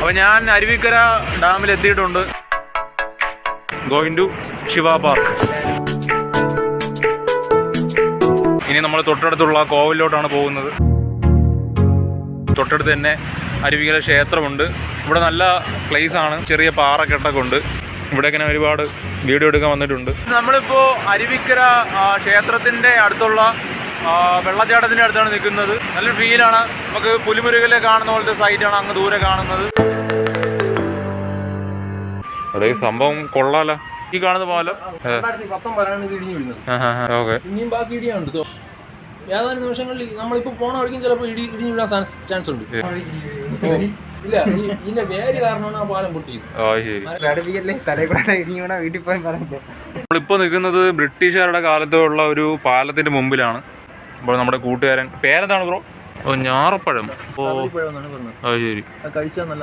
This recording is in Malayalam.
അപ്പോൾ ഞാൻ അരുവിക്കര ഡാമിൽ എത്തിയിട്ടുണ്ട്. Going to Shiva park. ഇനി നമ്മൾ തൊട്ടടുത്തുള്ള കോവിലോട്ടാണ് പോകുന്നത്. തൊട്ടടുത്ത് തന്നെ അരുവിക്കര ക്ഷേത്രമുണ്ട്. ഇവിടെ നല്ല പ്ലേസ് ആണ്. ചെറിയ പാറക്കെട്ടൊക്കെ ഉണ്ട്. ഇവിടെ ഇങ്ങനെ ഒരുപാട് വീഡിയോ എടുക്കാൻ വന്നിട്ടുണ്ട്. നമ്മളിപ്പോൾ അരുവിക്കര ക്ഷേത്രത്തിൻ്റെ അടുത്തുള്ള വെള്ളച്ചാട്ടത്തിൻ്റെ അടുത്താണ് നിൽക്കുന്നത്. നല്ല ഫീലാണ്. നമുക്ക് പുലിമുരുകലെ കാണുന്ന പോലത്തെ സൈറ്റാണ് അങ്ങ് ദൂരെ കാണുന്നത്. അതെ, സംഭവം കൊള്ളാലോ. ഈ കാണുന്ന പോലെ ഏതാനും നിമിഷങ്ങളിൽ നമ്മളിപ്പോൾ പോണ വഴിക്കും ചിലപ്പോൾ ഇടിഞ്ഞു വീഴാൻ ചാൻസ് ഉണ്ട്. ഇല്ല, ഇതിന്റെ വേര് കാരണമാണ് ആ പാലം പൊട്ടിയത്. നമ്മളിപ്പോൾ നിൽക്കുന്നത് ബ്രിട്ടീഷുകാരുടെ കാലത്തുള്ള ഒരു പാലത്തിന്റെ മുമ്പിലാണ്. അപ്പോൾ നമ്മുടെ കൂട്ടുകാരൻ പേരെന്താണ് ബ്രോ? ഞാറപ്പഴം. ഓ, അത് ശരി. കഴിച്ചാൽ നല്ല